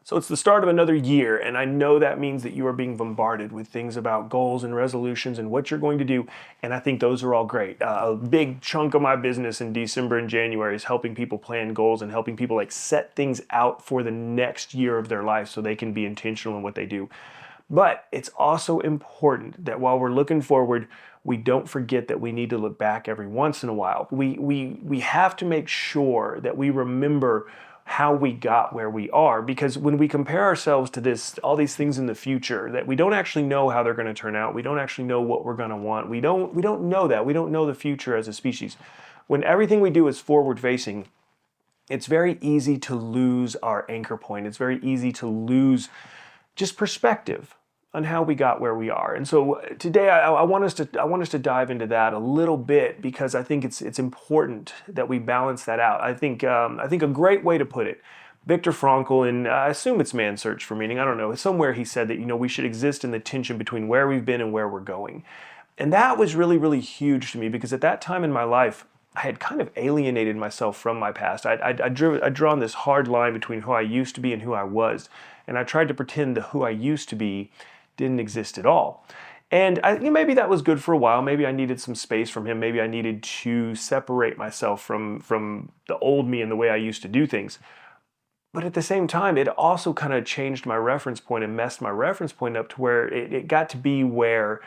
So it's the start of another year, and I know that means that you are being bombarded with things about goals and resolutions and what you're going to do, and I think those are all great. A big chunk of my business in December and January is helping people plan goals and helping people like set things out for the next year of their life so they can be intentional in what they do. But it's also important that while we're looking forward, we don't forget that we need to look back every once in a while. We have to make sure that we remember how we got where we are, because when we compare ourselves to this all these things in the future that we don't actually know how they're going to turn out, we don't actually know what we're going to want, we don't know that, we don't know the future as a species. When everything we do is forward facing, it's very easy to lose our anchor point. It's very easy to lose just perspective on how we got where we are. And so today I want us to dive into that a little bit, because I think it's important that we balance that out. I think a great way to put it, Viktor Frankl, and I assume it's Man's Search for Meaning, I don't know, somewhere he said that we should exist in the tension between where we've been and where we're going. And that was really, really huge to me, because at that time in my life, I had kind of alienated myself from my past. I'd drawn this hard line between who I used to be and who I was. And I tried to pretend that who I used to be didn't exist at all. And maybe that was good for a while. Maybe I needed some space from him. Maybe I needed to separate myself from the old me and the way I used to do things. But at the same time, it also kind of changed my reference point and messed my reference point up to where it got to be where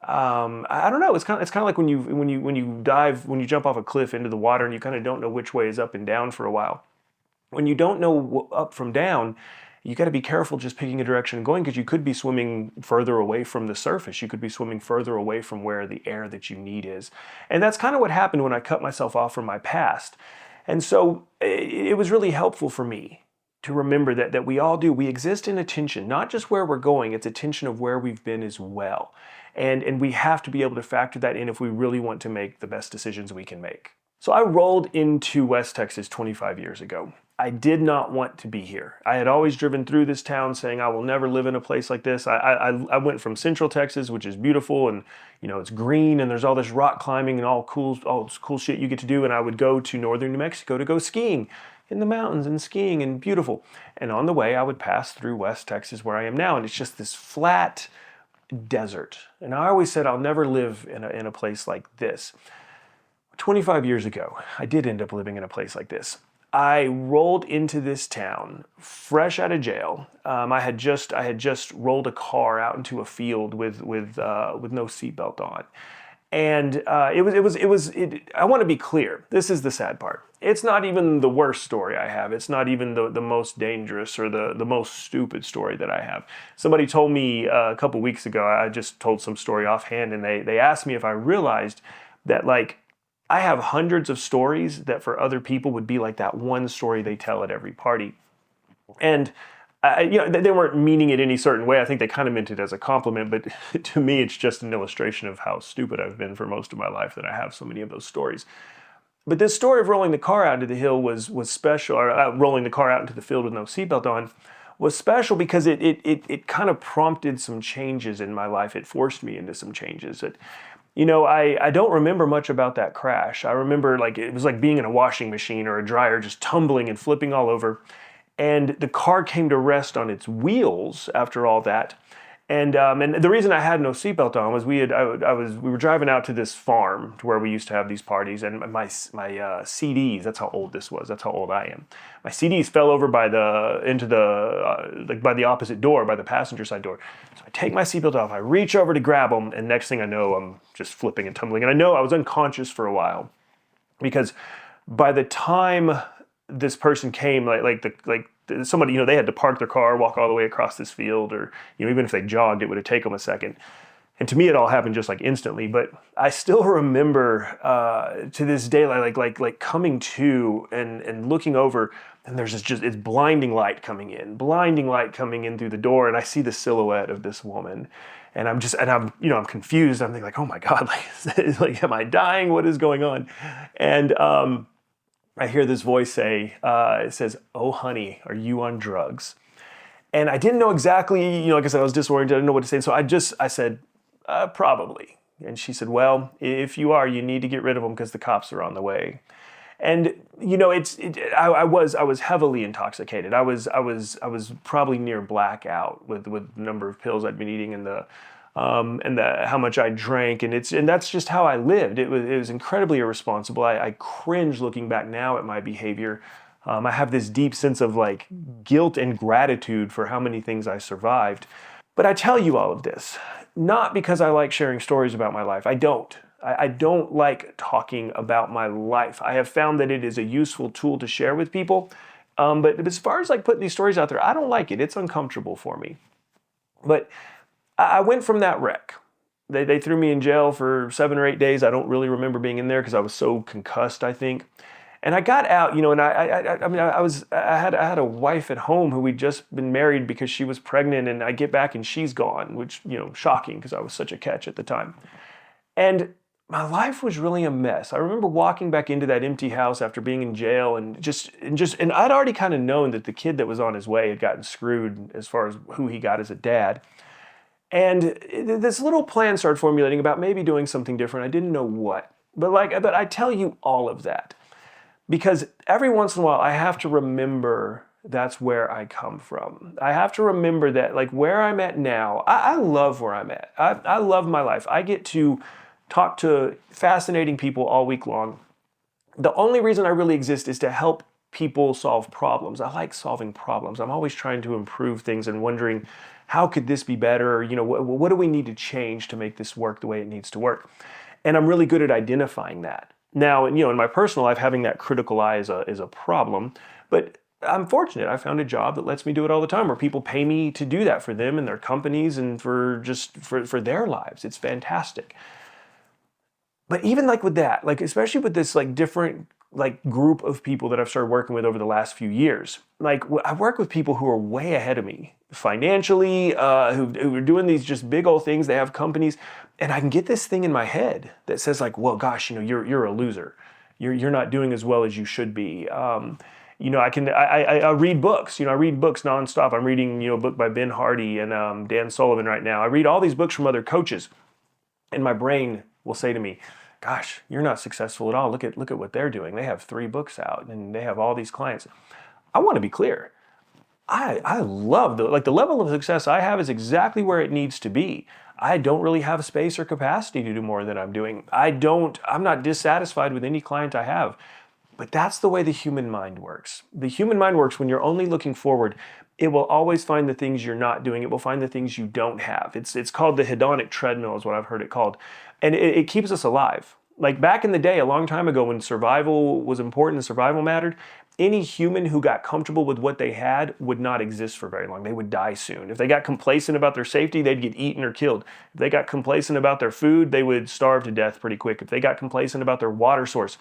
I don't know. It's kind of like when you jump off a cliff into the water and you kind of don't know which way is up and down for a while. When you don't know up from down, you got to be careful just picking a direction and going, because you could be swimming further away from the surface. You could be swimming further away from where the air that you need is. And that's kind of what happened when I cut myself off from my past. And so it was really helpful for me to remember that we all do. We exist in a tension, not just where we're going, it's a tension of where we've been as well. And we have to be able to factor that in if we really want to make the best decisions we can make. So I rolled into West Texas 25 years ago. I did not want to be here. I had always driven through this town saying I will never live in a place like this. I went from Central Texas, which is beautiful and it's green and there's all this rock climbing and all this cool shit you get to do. And I would go to northern New Mexico to go skiing in the mountains and skiing and beautiful. And on the way I would pass through West Texas where I am now, and it's just this flat desert. And I always said I'll never live in a place like this. 25 years ago, I did end up living in a place like this. I rolled into this town fresh out of jail. I had just rolled a car out into a field with no seatbelt on, and I want to be clear. This is the sad part. It's not even the worst story I have. It's not even the most dangerous or the most stupid story that I have. Somebody told me a couple weeks ago. I just told some story offhand, and they asked me if I realized that I have hundreds of stories that for other people would be like that one story they tell at every party. And they weren't meaning it any certain way. I think they kind of meant it as a compliment, but to me, it's just an illustration of how stupid I've been for most of my life that I have so many of those stories. But this story of rolling the car out into the hill was special, or rolling the car out into the field with no seatbelt on was special because it kind of prompted some changes in my life. It forced me into some changes. I don't remember much about that crash. I remember it was like being in a washing machine or a dryer, just tumbling and flipping all over. And the car came to rest on its wheels after all that. And the reason I had no seatbelt on was we were driving out to this farm to where we used to have these parties, and my CDs. That's how old this was. That's how old I am. My CDs fell over by the opposite door, by the passenger side door. So I take my seatbelt off. I reach over to grab them, and next thing I know, I'm just flipping and tumbling. And I know I was unconscious for a while, because by the time this person came, somebody, they had to park their car, walk all the way across this field, or even if they jogged, it would have taken them a second. And to me, it all happened just instantly. But I still remember to this day, coming to and looking over, and there's it's blinding light coming in through the door, and I see the silhouette of this woman, and I'm confused. I'm thinking oh my God, am I dying? What is going on? And I hear this voice say, it says, "Oh, honey, are you on drugs?" And I didn't know exactly, like I said, I was disoriented. I didn't know what to say. So I said, probably. And she said, "Well, if you are, you need to get rid of them because the cops are on the way." And I was heavily intoxicated. I was probably near blackout with the number of pills I'd been eating and the how much I drank, and that's just how I lived. It was incredibly irresponsible. I cringe looking back now at my behavior. I have this deep sense of like guilt and gratitude for how many things I survived. But I tell you all of this not because I like sharing stories about my life. I don't. I don't like talking about my life. I have found that it is a useful tool to share with people. But as far as like putting these stories out there, I don't like it. It's uncomfortable for me. But I went from that wreck. They threw me in jail for 7 or 8 days. I don't really remember being in there because I was so concussed, I think. And I got out, and I had a wife at home who we'd just been married because she was pregnant, and I get back and she's gone, which, shocking because I was such a catch at the time. And my life was really a mess. I remember walking back into that empty house after being in jail and I'd already kind of known that the kid that was on his way had gotten screwed as far as who he got as a dad. And this little plan started formulating about maybe doing something different. I didn't know what. But I tell you all of that because every once in a while I have to remember that's where I come from. I have to remember that like where I'm at now, I love where I'm at. I love my life. I get to talk to fascinating people all week long. The only reason I really exist is to help people solve problems. I like solving problems. I'm always trying to improve things and wondering how could this be better? What do we need to change to make this work the way it needs to work? And I'm really good at identifying that. Now, in my personal life, having that critical eye is a problem, but I'm fortunate. I found a job that lets me do it all the time where people pay me to do that for them and their companies and for their lives. It's fantastic. But even like with that, like especially with this like different like group of people that I've started working with over the last few years, like I work with people who are way ahead of me financially, who are doing these just big old things. They have companies, and I can get this thing in my head that says like, well, gosh, you're a loser. You're not doing as well as you should be. I read books. I read books nonstop. I'm reading a book by Ben Hardy and Dan Sullivan right now. I read all these books from other coaches, and my brain will say to me, gosh, you're not successful at all. Look at what they're doing. They have 3 books out and they have all these clients. I want to be clear. I love the level of success I have is exactly where it needs to be. I don't really have space or capacity to do more than I'm doing. I'm not dissatisfied with any client I have. But that's the way the human mind works. The human mind works when you're only looking forward. It will always find the things you're not doing. It will find the things you don't have. It's called the hedonic treadmill is what I've heard it called. And it keeps us alive. Like back in the day, a long time ago when survival was important and survival mattered, any human who got comfortable with what they had would not exist for very long. They would die soon. If they got complacent about their safety, they'd get eaten or killed. If they got complacent about their food, they would starve to death pretty quick. If they got complacent about their water source,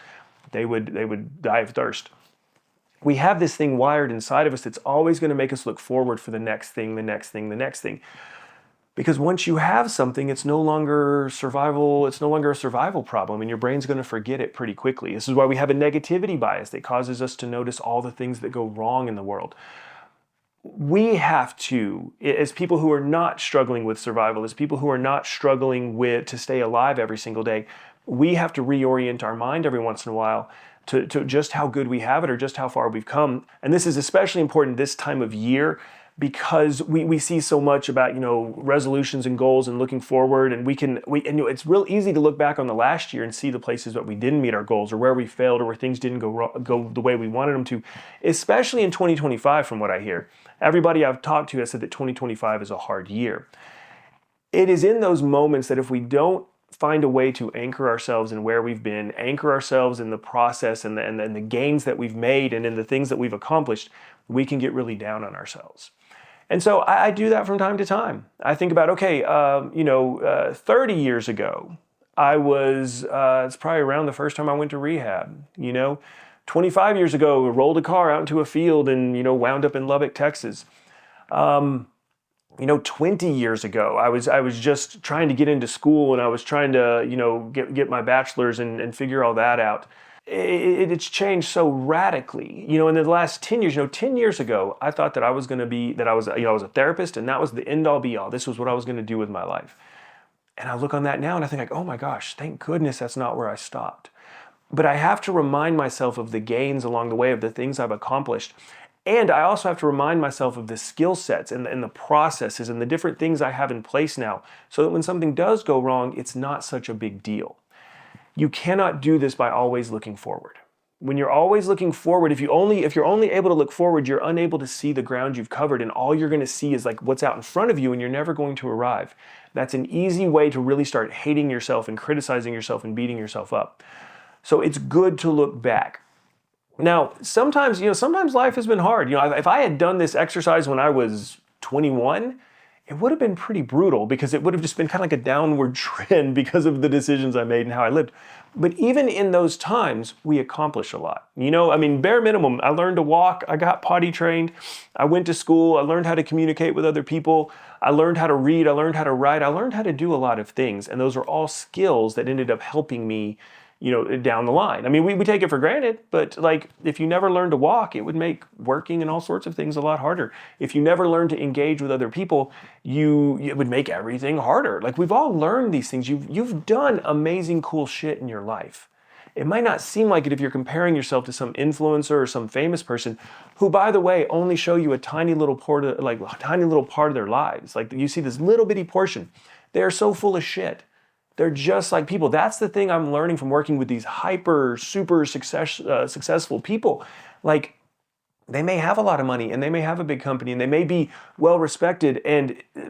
they would die of thirst. We have this thing wired inside of us that's always going to make us look forward for the next thing, the next thing, the next thing. Because once you have something, it's no longer survival, it's no longer a survival problem, and your brain's going to forget it pretty quickly. This is why we have a negativity bias that causes us to notice all the things that go wrong in the world. We have to, as people who are not struggling with survival, as people who are not struggling to stay alive every single day, we have to reorient our mind every once in a while to just how good we have it or just how far we've come. And this is especially important this time of year because we see so much about resolutions and goals and looking forward, and it's real easy to look back on the last year and see the places that we didn't meet our goals or where we failed or where things didn't go the way we wanted them to, especially in 2025 from what I hear. Everybody I've talked to has said that 2025 is a hard year. It is in those moments that if we don't find a way to anchor ourselves in where we've been, anchor ourselves in the process and the gains that we've made and in the things that we've accomplished, we can get really down on ourselves. And so I do that from time to time. I think about, 30 years ago, it's probably around the first time I went to rehab. 25 years ago, I rolled a car out into a field and, wound up in Lubbock, Texas. 20 years ago, I was just trying to get into school and I was trying to, get my bachelor's and figure all that out. It's changed so radically, in the last 10 years. 10 years ago, I thought that I was a therapist and that was the end all be all. This was what I was going to do with my life. And I look on that now and I think like, oh my gosh, thank goodness that's not where I stopped. but I have to remind myself of the gains along the way, of the things I've accomplished. And I also have to remind myself of the skill sets and the processes and the different things I have in place now, so that when something does go wrong, it's not such a big deal. You cannot do this by always looking forward. When you're always looking forward, if you're only able to look forward, you're unable to see the ground you've covered, and all you're going to see is like what's out in front of you, and you're never going to arrive. That's an easy way to really start hating yourself and criticizing yourself and beating yourself up. So it's good to look back. Now, sometimes life has been hard. If I had done this exercise when I was 21, it would have been pretty brutal, because it would have just been kind of like a downward trend because of the decisions I made and how I lived. But even in those times, we accomplish a lot. Bare minimum, I learned to walk, I got potty trained, I went to school, I learned how to communicate with other people, I learned how to read, I learned how to write, I learned how to do a lot of things. And those are all skills that ended up helping me down the line. We take it for granted, but if you never learn to walk, it would make working and all sorts of things a lot harder. If you never learn to engage with other people, it would make everything harder. We've all learned these things. You've done amazing, cool shit in your life. It might not seem like it if you're comparing yourself to some influencer or some famous person who, by the way, only show you a tiny little part of their lives. You see this little bitty portion. They are so full of shit. They're just like people. That's the thing I'm learning from working with these super successful people. They may have a lot of money and they may have a big company and they may be well respected,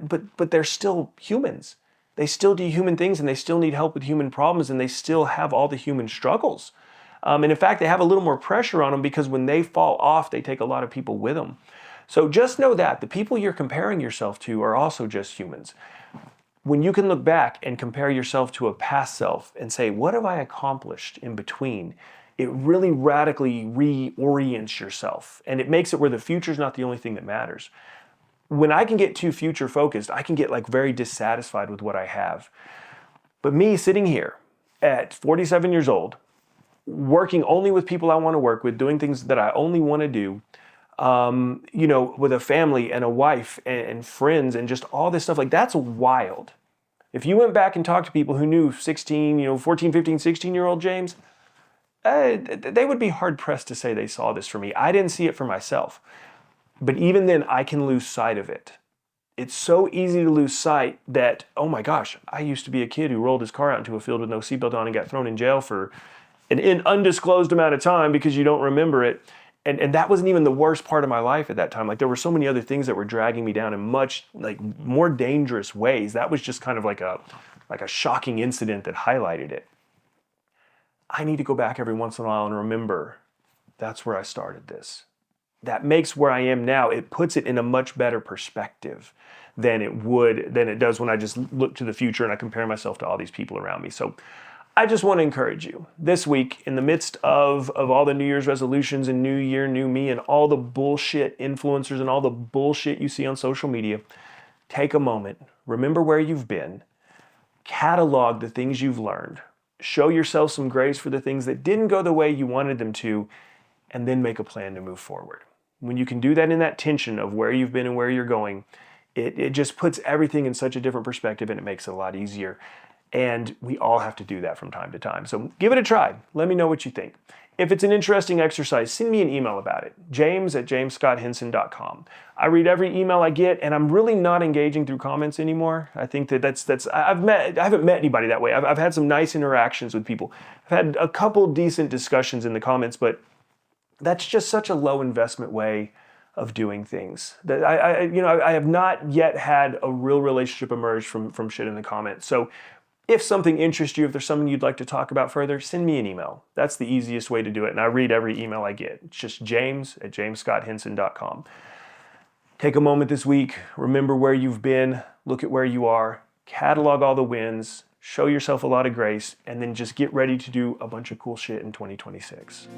but they're still humans. They still do human things, and they still need help with human problems, and they still have all the human struggles. And in fact, they have a little more pressure on them, because when they fall off, they take a lot of people with them. So just know that the people you're comparing yourself to are also just humans. When you can look back and compare yourself to a past self and say, what have I accomplished in between? It really radically reorients yourself, and it makes it where the future is not the only thing that matters. When I can get too future focused, I can get very dissatisfied with what I have. But me sitting here at 47 years old, working only with people I want to work with, doing things that I only want to do, with a family and a wife and friends and just all this stuff, that's wild. If you went back and talked to people who knew 14, 15, 16-year-old James, they would be hard pressed to say they saw this for me. I didn't see it for myself. But even then, I can lose sight of it. It's so easy to lose sight that, oh my gosh, I used to be a kid who rolled his car out into a field with no seatbelt on and got thrown in jail for an undisclosed amount of time because you don't remember it. And that wasn't even the worst part of my life at that time. There were so many other things that were dragging me down in much more dangerous ways. That was just kind of like a shocking incident that highlighted it. I need to go back every once in a while and remember that's where I started this. That makes where I am now, it puts it in a much better perspective than it does when I just look to the future and I compare myself to all these people around me. So I just want to encourage you this week, in the midst of all the New Year's resolutions and New Year, New Me, and all the bullshit influencers and all the bullshit you see on social media, take a moment, remember where you've been, catalog the things you've learned, show yourself some grace for the things that didn't go the way you wanted them to, and then make a plan to move forward. When you can do that in that tension of where you've been and where you're going, it just puts everything in such a different perspective, and it makes it a lot easier. And we all have to do that from time to time. So give it a try. Let me know what you think. If it's an interesting exercise, send me an email about it. james@jamesscotthenson.com. I read every email I get, and I'm really not engaging through comments anymore. I think I haven't met anybody that way. I've had some nice interactions with people. I've had a couple decent discussions in the comments, but that's just such a low investment way of doing things. That I have not yet had a real relationship emerge from shit in the comments. So if something interests you, if there's something you'd like to talk about further, send me an email. That's the easiest way to do it, and I read every email I get. It's just james@jamesscotthenson.com. Take a moment this week, remember where you've been, look at where you are, catalog all the wins, show yourself a lot of grace, and then just get ready to do a bunch of cool shit in 2026.